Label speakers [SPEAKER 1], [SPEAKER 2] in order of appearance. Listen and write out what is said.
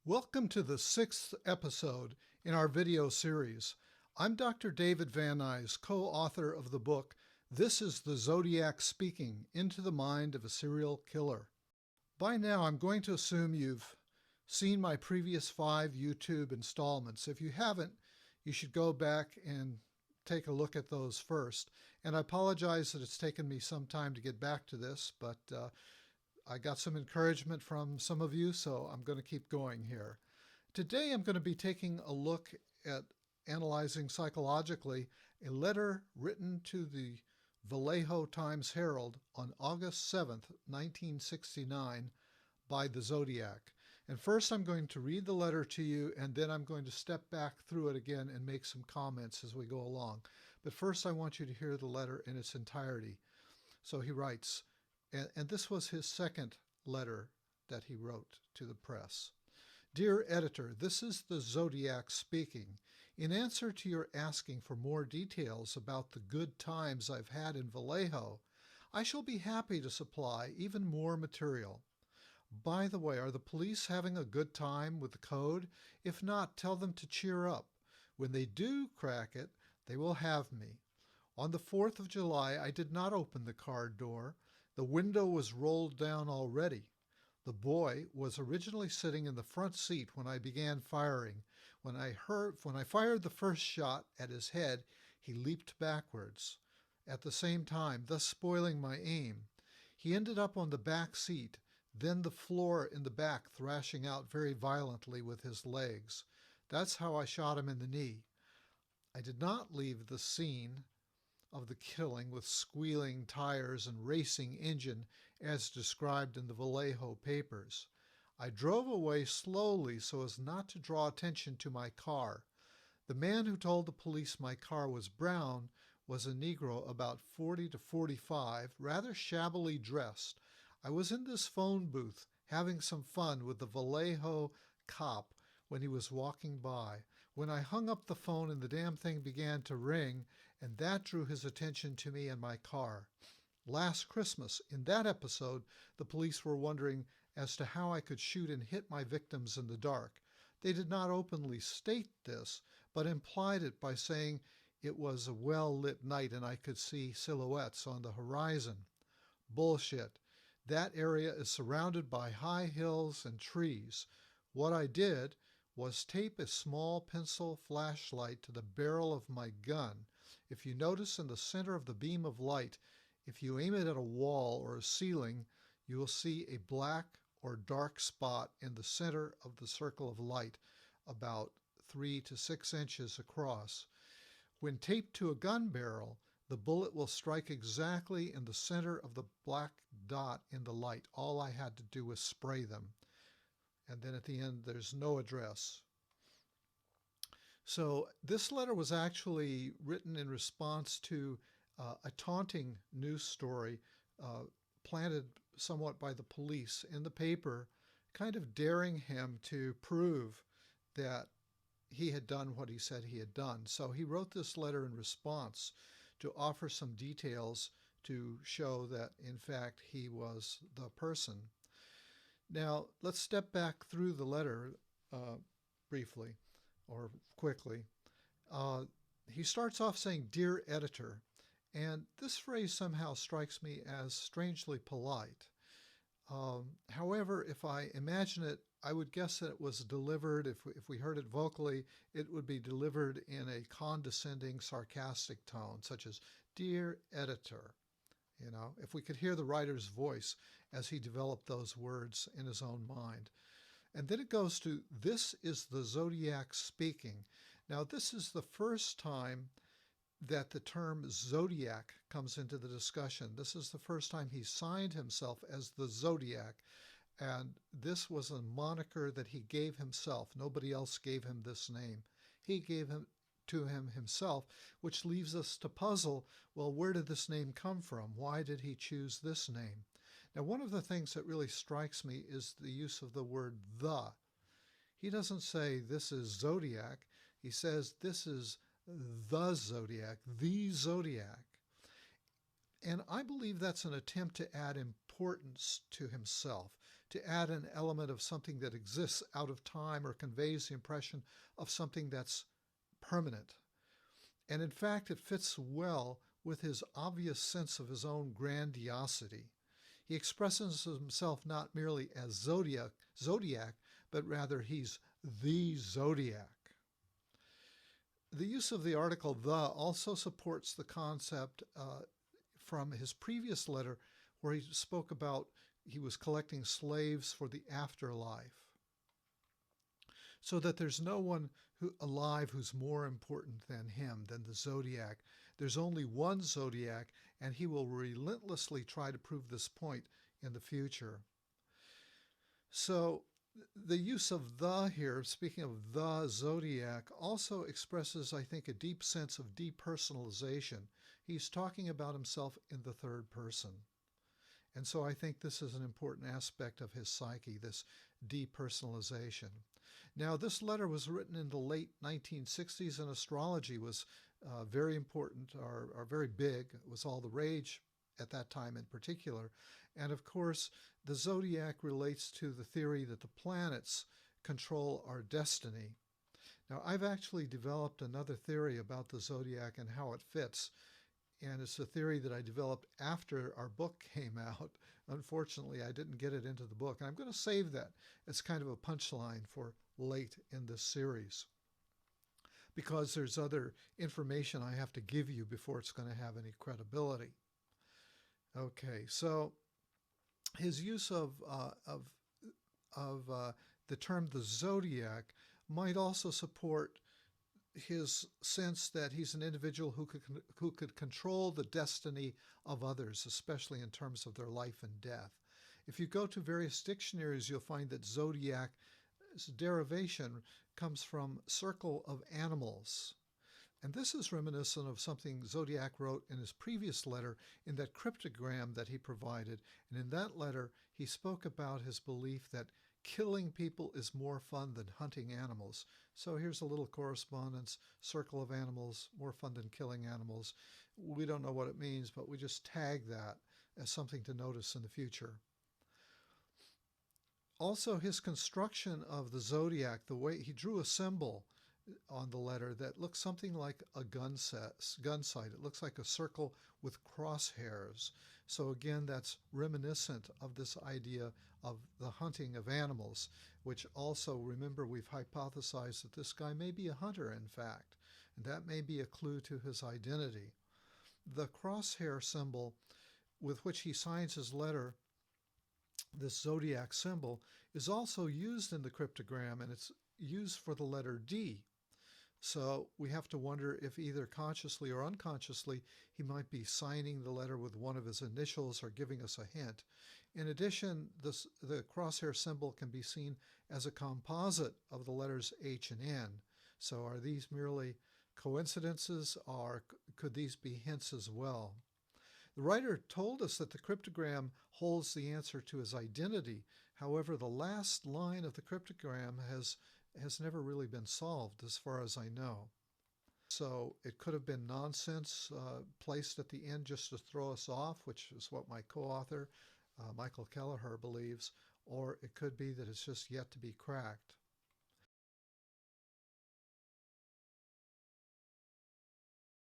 [SPEAKER 1] Welcome to the 6th episode in our video series. I'm Dr. David Van Nuys, co-author of the book, This Is The Zodiac Speaking, Into the Mind of a Serial Killer. By now, I'm going to assume you've seen my previous 5 YouTube installments. If you haven't, you should go back and take a look at those first. And I apologize that it's taken me some time to get back to this, but I got some encouragement from some of you, so I'm going to keep going here. Today I'm going to be taking a look at analyzing psychologically a letter written to the Vallejo Times-Herald on August 7th, 1969 by the Zodiac. And first I'm going to read the letter to you, and then I'm going to step back through it again and make some comments as we go along. But first I want you to hear the letter in its entirety. So he writes, and this was his second letter that he wrote to the press. Dear editor, this is the Zodiac speaking. In answer to your asking for more details about the good times I've had in Vallejo, I shall be happy to supply even more material. By the way, are the police having a good time with the code? If not, tell them to cheer up. When they do crack it, they will have me. On the 4th of July, I did not open the car door. The window was rolled down already. The boy was originally sitting in the front seat when I began firing. When I fired the first shot at his head, he leaped backwards at the same time, thus spoiling my aim. He ended up on the back seat, then the floor in the back, thrashing out very violently with his legs. That's how I shot him in the knee. I did not leave the scene of the killing with squealing tires and racing engine as described in the Vallejo papers. I drove away slowly so as not to draw attention to my car. The man who told the police my car was brown was a Negro about 40 to 45, rather shabbily dressed. I was in this phone booth having some fun with the Vallejo cop when he was walking by. When I hung up the phone and the damn thing began to ring, and that drew his attention to me and my car. Last Christmas, in that episode, the police were wondering as to how I could shoot and hit my victims in the dark. They did not openly state this, but implied it by saying it was a well-lit night and I could see silhouettes on the horizon. Bullshit. That area is surrounded by high hills and trees. What I did was tape a small pencil flashlight to the barrel of my gun. If you notice in the center of the beam of light, if you aim it at a wall or a ceiling, you will see a black or dark spot in the center of the circle of light, about 3 to 6 inches across. When taped to a gun barrel, the bullet will strike exactly in the center of the black dot in the light. All I had to do was spray them. And then at the end, there's no address. So this letter was actually written in response to a taunting news story planted somewhat by the police in the paper, kind of daring him to prove that he had done what he said he had done. So he wrote this letter in response to offer some details to show that, in fact, he was the person. Now, let's step back through the letter briefly or quickly. He starts off saying, Dear Editor, and this phrase somehow strikes me as strangely polite. However, if I imagine it, I would guess that it was delivered, if we heard it vocally, it would be delivered in a condescending, sarcastic tone, such as, Dear Editor. You know, if we could hear the writer's voice as he developed those words in his own mind. And then it goes to, This is the Zodiac Speaking. Now, this is the first time that the term Zodiac comes into the discussion. This is the first time he signed himself as the Zodiac. And this was a moniker that he gave himself. Nobody else gave him this name. He gave him to him himself, which leaves us to puzzle, well, where did this name come from? Why did he choose this name? Now, one of the things that really strikes me is the use of the word the. He doesn't say this is Zodiac. He says this is the Zodiac, the Zodiac. And I believe that's an attempt to add importance to himself, to add an element of something that exists out of time or conveys the impression of something that's permanent. And in fact, it fits well with his obvious sense of his own grandiosity. He expresses himself not merely as Zodiac, but rather he's the Zodiac. The use of the article "the" also supports the concept from his previous letter where he spoke about he was collecting slaves for the afterlife, so that there's no one alive who's more important than him, than the Zodiac. There's only one Zodiac, and he will relentlessly try to prove this point in the future. So the use of "the" here, speaking of the Zodiac, also expresses, I think, a deep sense of depersonalization. He's talking about himself in the third person. And so I think this is an important aspect of his psyche, this depersonalization. Now, this letter was written in the late 1960s, and astrology was very important, or very big. It was all the rage at that time in particular. And of course, the Zodiac relates to the theory that the planets control our destiny. Now, I've actually developed another theory about the Zodiac and how it fits. And it's a theory that I developed after our book came out. Unfortunately, I didn't get it into the book. And I'm going to save that as kind of a punchline for late in this series, because there's other information I have to give you before it's going to have any credibility. Okay, so his use of the term the Zodiac might also support his sense that he's an individual who could control the destiny of others, especially in terms of their life and death. If you go to various dictionaries, you'll find that Zodiac's derivation comes from circle of animals. And this is reminiscent of something Zodiac wrote in his previous letter in that cryptogram that he provided. And in that letter, he spoke about his belief that killing people is more fun than hunting animals. So here's a little correspondence: circle of animals, more fun than killing animals. We don't know what it means, but we just tag that as something to notice in the future. Also, his construction of the Zodiac, the way he drew a symbol on the letter that looks something like a gun sight. It looks like a circle with crosshairs. So again, that's reminiscent of this idea of the hunting of animals, which also, remember, we've hypothesized that this guy may be a hunter, in fact, and that may be a clue to his identity. The crosshair symbol with which he signs his letter, this Zodiac symbol, is also used in the cryptogram, and it's used for the letter D. So we have to wonder if either consciously or unconsciously he might be signing the letter with one of his initials or giving us a hint. In addition, the crosshair symbol can be seen as a composite of the letters H and N. So are these merely coincidences, or could these be hints as well? The writer told us that the cryptogram holds the answer to his identity. However, the last line of the cryptogram has never really been solved as far as I know. So it could have been nonsense placed at the end just to throw us off, which is what my co-author, Michael Kelleher, believes, or it could be that it's just yet to be cracked.